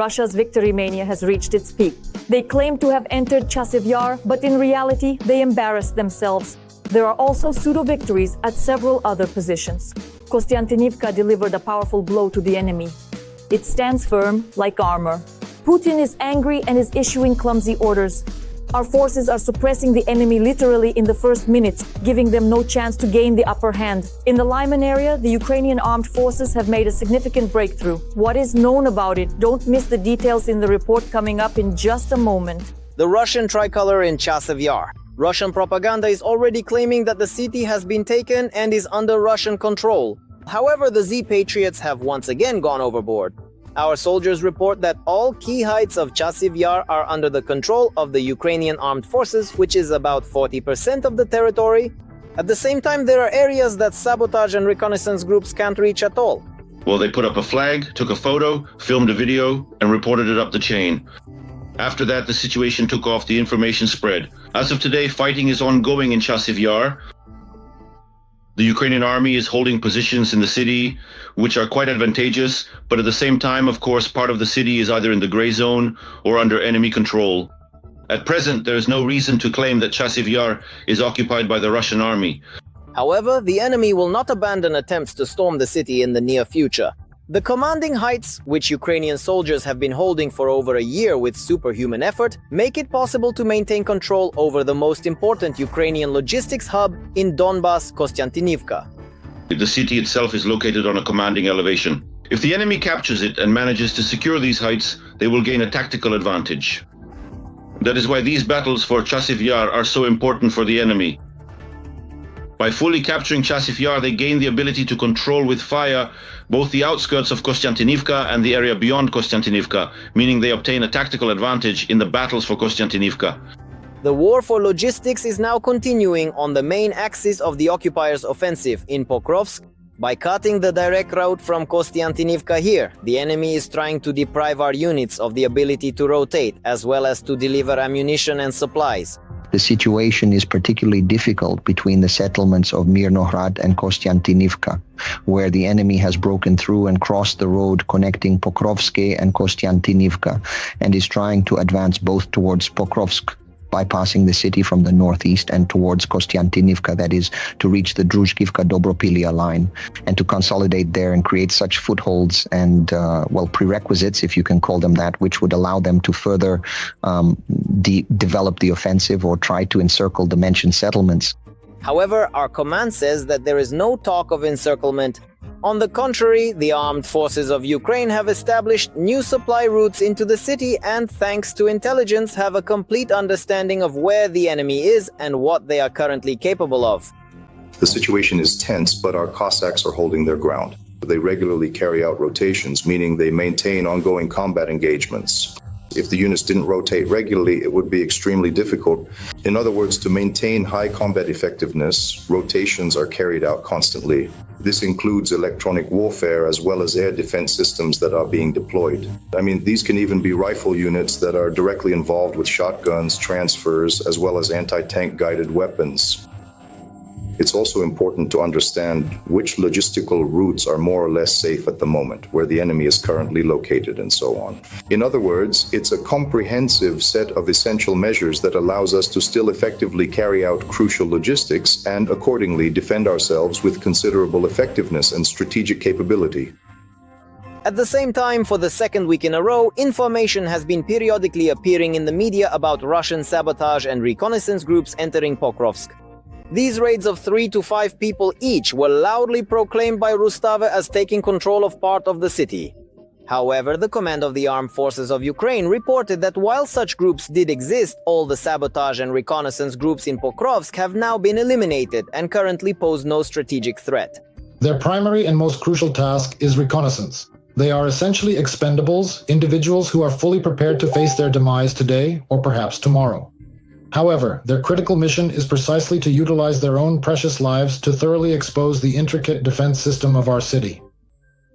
Russia's victory mania has reached its peak. They claim to have entered Chasiv Yar, but in reality, they embarrassed themselves. There are also pseudo-victories at several other positions. Kostyantynivka delivered a powerful blow to the enemy. It stands firm like armor. Putin is angry and is issuing clumsy orders. Our forces are suppressing the enemy literally in the first minutes, giving them no chance to gain the upper hand. In the Lyman area, the Ukrainian armed forces have made a significant breakthrough. What is known about it? Don't miss the details in the report coming up in just a moment. The Russian tricolor in Chasiv Yar. Russian propaganda is already claiming that the city has been taken and is under Russian control. However, the Z-Patriots have once again gone overboard. Our soldiers report that all key heights of Chasiv Yar are under the control of the Ukrainian armed forces, which is about 40% of the territory. At the same time, there are areas that sabotage and reconnaissance groups can't reach at all. Well, they put up a flag, took a photo, filmed a video, and reported it up the chain. After that, the situation took off, the information spread. As of today, fighting is ongoing in Chasiv Yar. The Ukrainian army is holding positions in the city, which are quite advantageous, but at the same time, of course, part of the city is either in the gray zone or under enemy control. At present, there is no reason to claim that Chasiv Yar is occupied by the Russian army. However, the enemy will not abandon attempts to storm the city in the near future. The commanding heights, which Ukrainian soldiers have been holding for over a year with superhuman effort, make it possible to maintain control over the most important Ukrainian logistics hub in Donbas, Kostyantynivka. The city itself is located on a commanding elevation. If the enemy captures it and manages to secure these heights, they will gain a tactical advantage. That is why these battles for Chasiv Yar are so important for the enemy. By fully capturing Chasiv Yar, they gain the ability to control with fire both the outskirts of Kostyantynivka and the area beyond Kostyantynivka, meaning they obtain a tactical advantage in the battles for Kostyantynivka. The war for logistics is now continuing on the main axis of the occupiers' offensive in Pokrovsk. By cutting the direct route from Kostyantynivka here, the enemy is trying to deprive our units of the ability to rotate, as well as to deliver ammunition and supplies. The situation is particularly difficult between the settlements of Mirnograd and Kostyantynivka, where the enemy has broken through and crossed the road connecting Pokrovsk and Kostyantynivka, and is trying to advance both towards Pokrovsk, bypassing the city from the northeast, and towards Kostyantynivka, that is, to reach the Druzhkivka-Dobropilia line, and to consolidate there and create such footholds and, prerequisites, if you can call them that, which would allow them to further develop the offensive or try to encircle the mentioned settlements. However, our command says that there is no talk of encirclement. On the contrary, the armed forces of Ukraine have established new supply routes into the city and, thanks to intelligence, have a complete understanding of where the enemy is and what they are currently capable of. The situation is tense, but our Cossacks are holding their ground. They regularly carry out rotations, meaning they maintain ongoing combat engagements. If the units didn't rotate regularly, it would be extremely difficult. In other words, to maintain high combat effectiveness, rotations are carried out constantly. This includes electronic warfare as well as air defense systems that are being deployed. These can even be rifle units that are directly involved with shotguns, transfers, as well as anti-tank guided weapons. It's also important to understand which logistical routes are more or less safe at the moment, where the enemy is currently located, and so on. In other words, it's a comprehensive set of essential measures that allows us to still effectively carry out crucial logistics and accordingly defend ourselves with considerable effectiveness and strategic capability. At the same time, for the second week in a row, information has been periodically appearing in the media about Russian sabotage and reconnaissance groups entering Pokrovsk. These raids of 3 to 5 people each were loudly proclaimed by Rustave as taking control of part of the city. However, the command of the armed forces of Ukraine reported that while such groups did exist, all the sabotage and reconnaissance groups in Pokrovsk have now been eliminated and currently pose no strategic threat. Their primary and most crucial task is reconnaissance. They are essentially expendables, individuals who are fully prepared to face their demise today or perhaps tomorrow. However, their critical mission is precisely to utilize their own precious lives to thoroughly expose the intricate defense system of our city.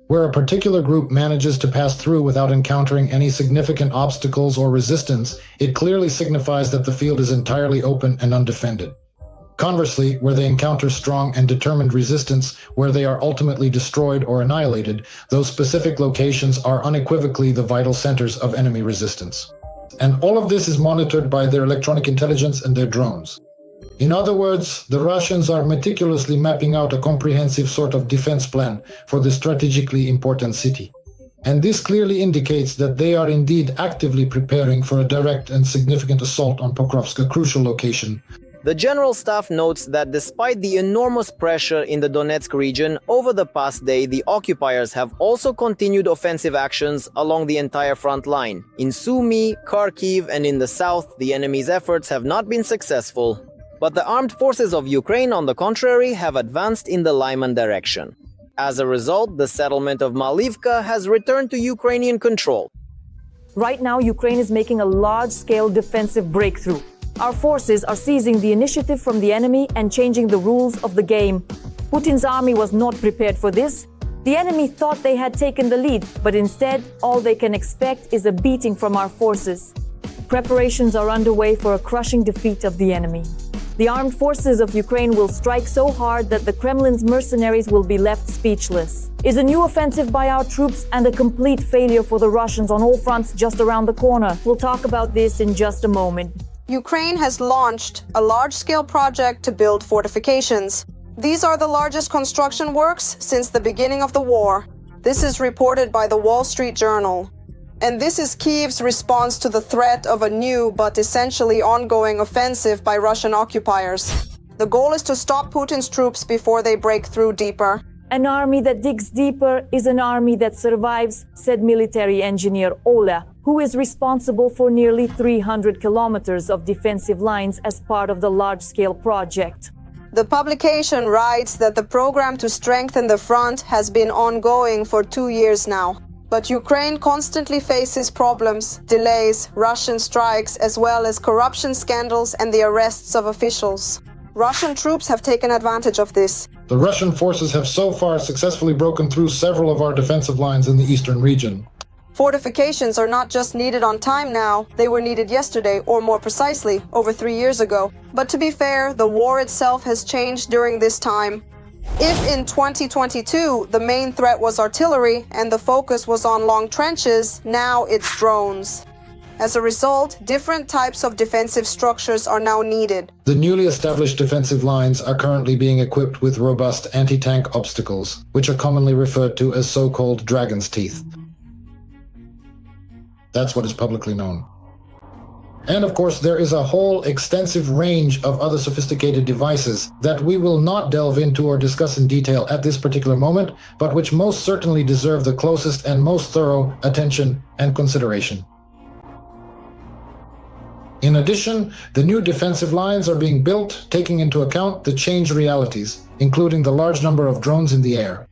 Where a particular group manages to pass through without encountering any significant obstacles or resistance, it clearly signifies that the field is entirely open and undefended. Conversely, where they encounter strong and determined resistance, where they are ultimately destroyed or annihilated, those specific locations are unequivocally the vital centers of enemy resistance. And all of this is monitored by their electronic intelligence and their drones. In other words, the Russians are meticulously mapping out a comprehensive sort of defense plan for the strategically important city. And this clearly indicates that they are indeed actively preparing for a direct and significant assault on Pokrovsk, a crucial location. The General Staff notes that despite the enormous pressure in the Donetsk region, over the past day the occupiers have also continued offensive actions along the entire front line. In Sumy, Kharkiv and in the south, the enemy's efforts have not been successful. But the armed forces of Ukraine, on the contrary, have advanced in the Lyman direction. As a result, the settlement of Malivka has returned to Ukrainian control. Right now, Ukraine is making a large-scale defensive breakthrough. Our forces are seizing the initiative from the enemy and changing the rules of the game. Putin's army was not prepared for this. The enemy thought they had taken the lead, but instead, all they can expect is a beating from our forces. Preparations are underway for a crushing defeat of the enemy. The armed forces of Ukraine will strike so hard that the Kremlin's mercenaries will be left speechless. Is a new offensive by our troops and a complete failure for the Russians on all fronts just around the corner? We'll talk about this in just a moment. Ukraine has launched a large-scale project to build fortifications. These are the largest construction works since the beginning of the war. This is reported by the Wall Street Journal. And this is Kyiv's response to the threat of a new but essentially ongoing offensive by Russian occupiers. The goal is to stop Putin's troops before they break through deeper. An army that digs deeper is an army that survives, said military engineer Ola, who is responsible for nearly 300 kilometers of defensive lines as part of the large-scale project. The publication writes that the program to strengthen the front has been ongoing for 2 years now. But Ukraine constantly faces problems, delays, Russian strikes, as well as corruption scandals and the arrests of officials. Russian troops have taken advantage of this. The Russian forces have so far successfully broken through several of our defensive lines in the eastern region. Fortifications are not just needed on time now, they were needed yesterday, or more precisely, over 3 years ago. But to be fair, the war itself has changed during this time. If in 2022 the main threat was artillery and the focus was on long trenches, now it's drones. As a result, different types of defensive structures are now needed. The newly established defensive lines are currently being equipped with robust anti-tank obstacles, which are commonly referred to as so-called dragon's teeth. That's what is publicly known. And of course, there is a whole extensive range of other sophisticated devices that we will not delve into or discuss in detail at this particular moment, but which most certainly deserve the closest and most thorough attention and consideration. In addition, the new defensive lines are being built, taking into account the changed realities, including the large number of drones in the air.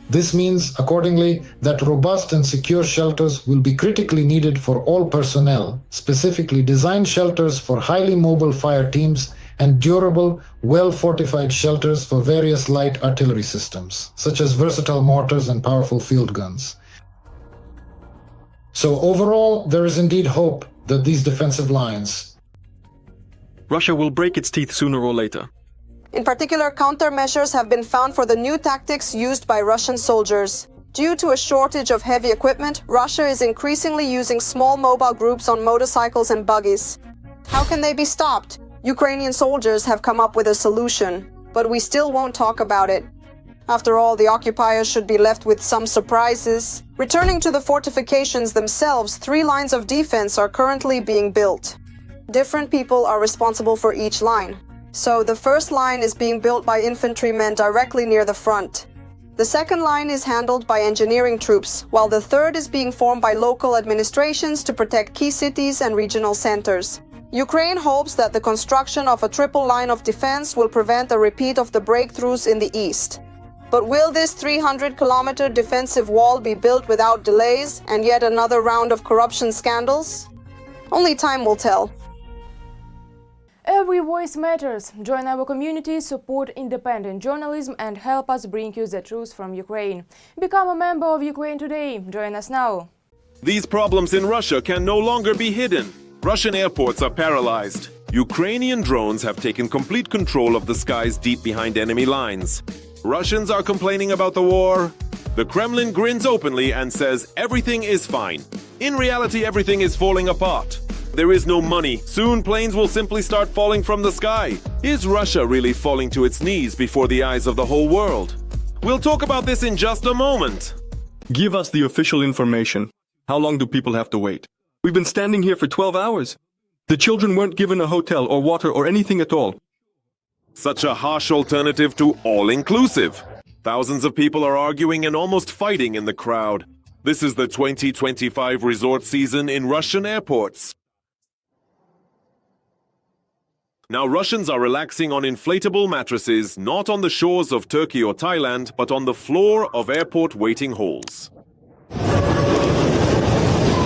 This means, accordingly, that robust and secure shelters will be critically needed for all personnel, specifically designed shelters for highly mobile fire teams and durable, well-fortified shelters for various light artillery systems, such as versatile mortars and powerful field guns. So overall, there is indeed hope that these defensive lines... Russia will break its teeth sooner or later. In particular, countermeasures have been found for the new tactics used by Russian soldiers. Due to a shortage of heavy equipment, Russia is increasingly using small mobile groups on motorcycles and buggies. How can they be stopped? Ukrainian soldiers have come up with a solution, but we still won't talk about it. After all, the occupiers should be left with some surprises. Returning to the fortifications themselves, 3 lines of defense are currently being built. Different people are responsible for each line. So the first line is being built by infantrymen directly near the front. The second line is handled by engineering troops, while the third is being formed by local administrations to protect key cities and regional centers. Ukraine hopes that the construction of a triple line of defense will prevent a repeat of the breakthroughs in the east. But will this 300-kilometer defensive wall be built without delays and yet another round of corruption scandals? Only time will tell. Every voice matters. Join our community, support independent journalism and help us bring you the truth from Ukraine. Become a member of Ukraine Today. Join us now. These problems in Russia can no longer be hidden. Russian airports are paralyzed. Ukrainian drones have taken complete control of the skies deep behind enemy lines. Russians are complaining about the war. The Kremlin grins openly and says everything is fine. In reality, everything is falling apart. There is no money. Soon planes will simply start falling from the sky. Is Russia really falling to its knees before the eyes of the whole world? We'll talk about this in just a moment. Give us the official information. How long do people have to wait? We've been standing here for 12 hours. The children weren't given a hotel or water or anything at all. Such a harsh alternative to all-inclusive. Thousands of people are arguing and almost fighting in the crowd. This is the 2025 resort season in Russian airports. Now Russians are relaxing on inflatable mattresses, not on the shores of Turkey or Thailand, but on the floor of airport waiting halls.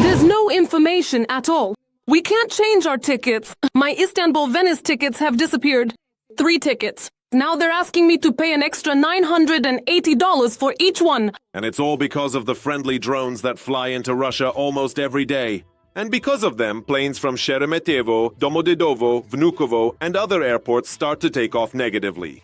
There's no information at all. We can't change our tickets. My Istanbul-Venice tickets have disappeared. 3 tickets. Now they're asking me to pay an extra $980 for each one. And it's all because of the friendly drones that fly into Russia almost every day. And because of them, planes from Sheremetyevo, Domodedovo, Vnukovo, and other airports start to take off negatively.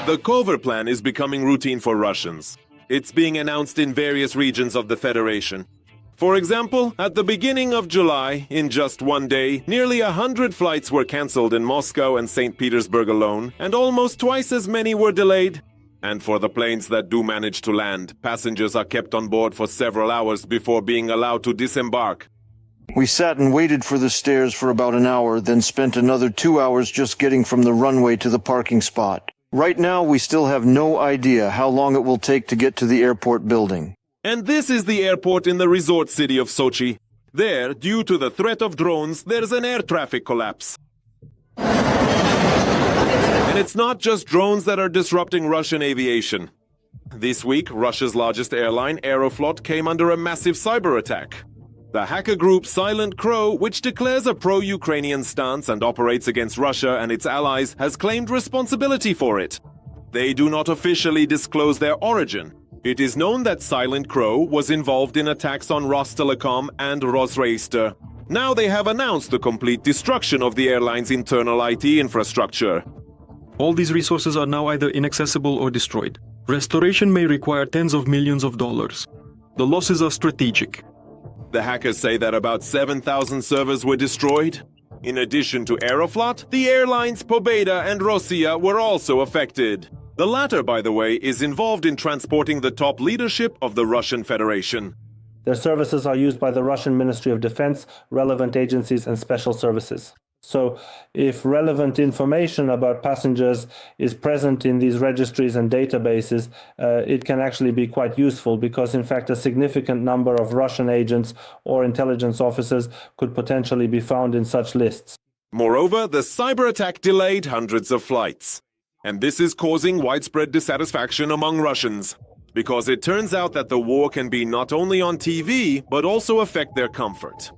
The cover plan is becoming routine for Russians. It's being announced in various regions of the Federation. For example, at the beginning of July, in just one day, nearly 100 flights were cancelled in Moscow and St. Petersburg alone, and almost twice as many were delayed. And for the planes that do manage to land, passengers are kept on board for several hours before being allowed to disembark. We sat and waited for the stairs for about an hour, then spent another 2 hours just getting from the runway to the parking spot. Right now, we still have no idea how long it will take to get to the airport building. And this is the airport in the resort city of Sochi. There, due to the threat of drones, there's an air traffic collapse. And it's not just drones that are disrupting Russian aviation. This week, Russia's largest airline, Aeroflot, came under a massive cyber attack. The hacker group Silent Crow, which declares a pro-Ukrainian stance and operates against Russia and its allies, has claimed responsibility for it. They do not officially disclose their origin. It is known that Silent Crow was involved in attacks on Rostelecom and Rosreister. Now they have announced the complete destruction of the airline's internal IT infrastructure. All these resources are now either inaccessible or destroyed. Restoration may require tens of millions of dollars. The losses are strategic. The hackers say that about 7,000 servers were destroyed. In addition to Aeroflot, the airlines Pobeda and Rossiya were also affected. The latter, by the way, is involved in transporting the top leadership of the Russian Federation. Their services are used by the Russian Ministry of Defense, relevant agencies, and special services. So if relevant information about passengers is present in these registries and databases, it can actually be quite useful because, in fact, a significant number of Russian agents or intelligence officers could potentially be found in such lists. Moreover, the cyber attack delayed hundreds of flights. And this is causing widespread dissatisfaction among Russians, because it turns out that the war can be not only on TV, but also affect their comfort.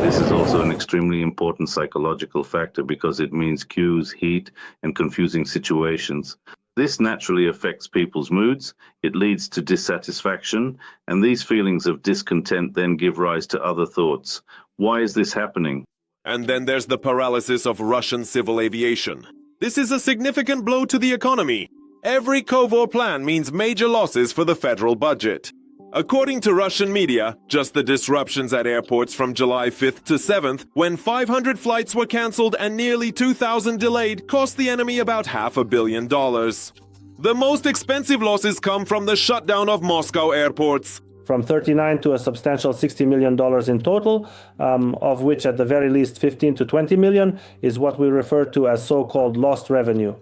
This is also an extremely important psychological factor because it means queues, heat, and confusing situations. This naturally affects people's moods, it leads to dissatisfaction, and these feelings of discontent then give rise to other thoughts. Why is this happening? And then there's the paralysis of Russian civil aviation. This is a significant blow to the economy. Every Kovor plan means major losses for the federal budget. According to Russian media, just the disruptions at airports from July 5th to 7th, when 500 flights were cancelled and nearly 2,000 delayed, cost the enemy about $500 million. The most expensive losses come from the shutdown of Moscow airports. From 39 to a substantial $60 million in total, of which at the very least 15 to 20 million is what we refer to as so-called lost revenue.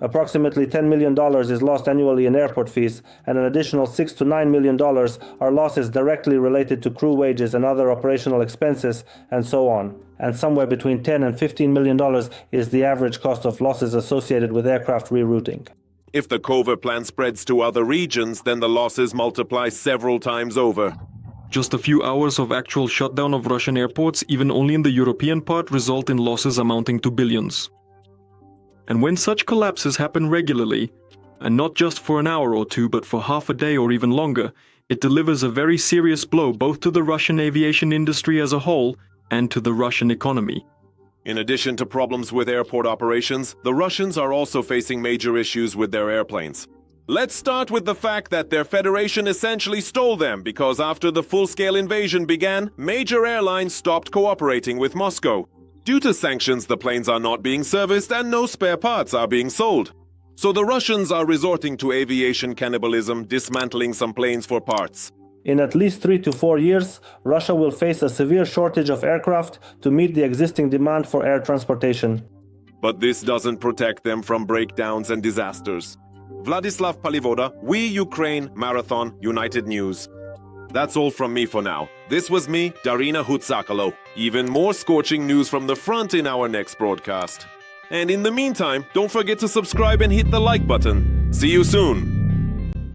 Approximately $10 million is lost annually in airport fees, and an additional $6 to $9 million are losses directly related to crew wages and other operational expenses, and so on. And somewhere between $10 and $15 million is the average cost of losses associated with aircraft rerouting. If the Kovor plan spreads to other regions, then the losses multiply several times over. Just a few hours of actual shutdown of Russian airports, even only in the European part, result in losses amounting to billions. And when such collapses happen regularly, and not just for an hour or two, but for half a day or even longer, It delivers a very serious blow both to the Russian aviation industry as a whole and to the Russian economy. In addition to problems with airport operations, the Russians are also facing major issues with their airplanes. Let's start with the fact that their federation essentially stole them because after the full-scale invasion began, major airlines stopped cooperating with Moscow. Due to sanctions, the planes are not being serviced and no spare parts are being sold. So the Russians are resorting to aviation cannibalism, dismantling some planes for parts. In at least 3 to 4 years, Russia will face a severe shortage of aircraft to meet the existing demand for air transportation. But this doesn't protect them from breakdowns and disasters. Vladislav Palivoda, We Ukraine Marathon United News. That's all from me for now. This was me, Darina Hutsakalo. Even more scorching news from the front in our next broadcast. And in the meantime, don't forget to subscribe and hit the like button. See you soon.